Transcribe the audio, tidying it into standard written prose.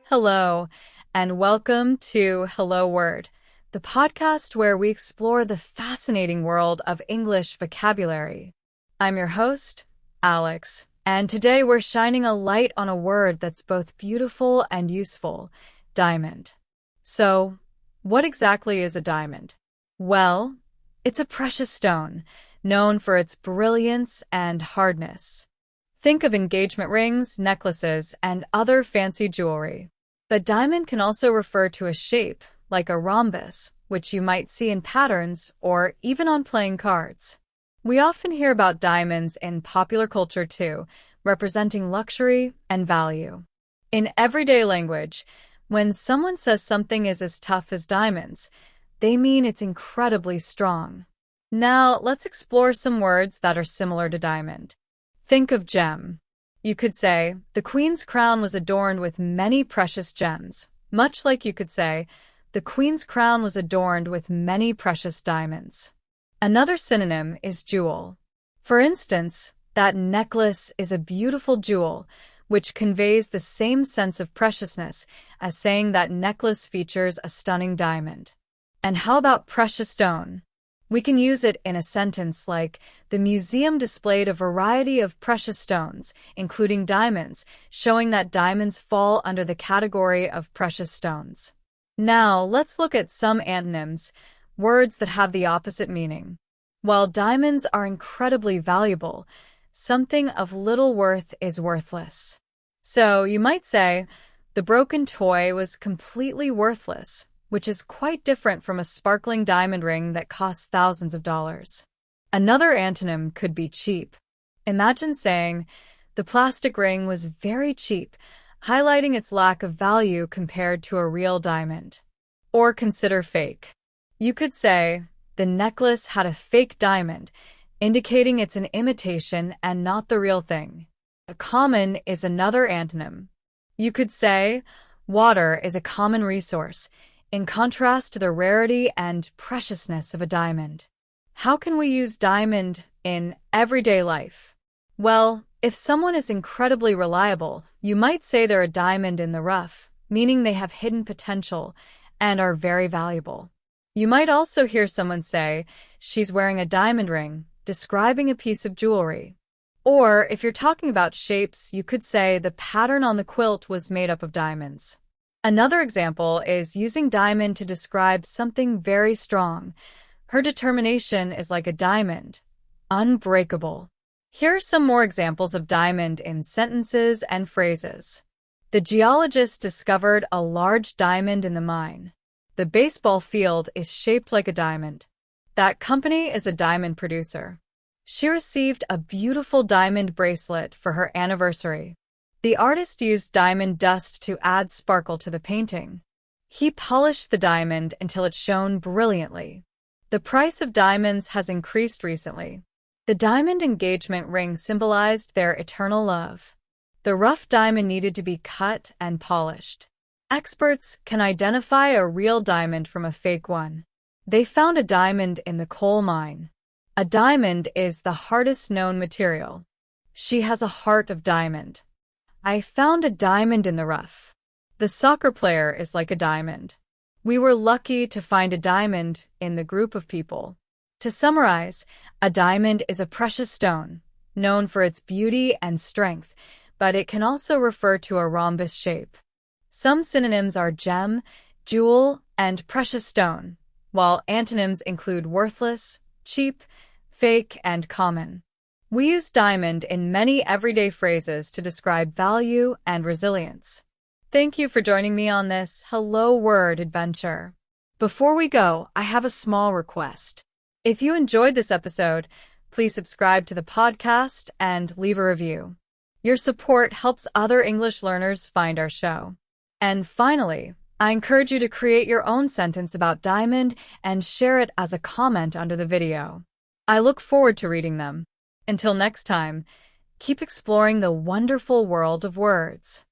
Hello, and welcome to Hello Word, the podcast where we explore the fascinating world of English vocabulary. I'm your host, Alex, and today we're shining a light on a word that's both beautiful and useful, diamond. So, what exactly is a diamond? Well, it's a precious stone, known for its brilliance and hardness. Think of engagement rings, necklaces, and other fancy jewelry. But diamond can also refer to a shape, like a rhombus, which you might see in patterns or even on playing cards. We often hear about diamonds in popular culture too, representing luxury and value. In everyday language, when someone says something is as tough as diamonds, they mean it's incredibly strong. Now, let's explore some words that are similar to diamond. Think of gem. You could say, the queen's crown was adorned with many precious gems, much like you could say, the queen's crown was adorned with many precious diamonds. Another synonym is jewel. For instance, that necklace is a beautiful jewel, which conveys the same sense of preciousness as saying that necklace features a stunning diamond. And how about precious stone? We can use it in a sentence like, the museum displayed a variety of precious stones, including diamonds, showing that diamonds fall under the category of precious stones. Now, let's look at some antonyms, words that have the opposite meaning. While diamonds are incredibly valuable, something of little worth is worthless. So, you might say, the broken toy was completely worthless, which is quite different from a sparkling diamond ring that costs thousands of dollars. Another antonym could be cheap. Imagine saying, the plastic ring was very cheap, highlighting its lack of value compared to a real diamond. Or consider fake. You could say, the necklace had a fake diamond, indicating it's an imitation and not the real thing. A common is another antonym. You could say, water is a common resource, in contrast to the rarity and preciousness of a diamond. How can we use diamond in everyday life? Well, if someone is incredibly reliable, you might say they're a diamond in the rough, meaning they have hidden potential and are very valuable. You might also hear someone say, she's wearing a diamond ring, describing a piece of jewelry. Or, if you're talking about shapes, you could say the pattern on the quilt was made up of diamonds. Another example is using diamond to describe something very strong. Her determination is like a diamond, unbreakable. Here are some more examples of diamond in sentences and phrases. The geologist discovered a large diamond in the mine. The baseball field is shaped like a diamond. That company is a diamond producer. She received a beautiful diamond bracelet for her anniversary. The artist used diamond dust to add sparkle to the painting. He polished the diamond until it shone brilliantly. The price of diamonds has increased recently. The diamond engagement ring symbolized their eternal love. The rough diamond needed to be cut and polished. Experts can identify a real diamond from a fake one. They found a diamond in the coal mine. A diamond is the hardest known material. She has a heart of diamond. I found a diamond in the rough. The soccer player is like a diamond. We were lucky to find a diamond in the group of people. To summarize, a diamond is a precious stone, known for its beauty and strength, but it can also refer to a rhombus shape. Some synonyms are gem, jewel, and precious stone, while antonyms include worthless, cheap, fake, and common. We use diamond in many everyday phrases to describe value and resilience. Thank you for joining me on this Hello Word adventure. Before we go, I have a small request. If you enjoyed this episode, please subscribe to the podcast and leave a review. Your support helps other English learners find our show. And finally, I encourage you to create your own sentence about diamond and share it as a comment under the video. I look forward to reading them. Until next time, keep exploring the wonderful world of words.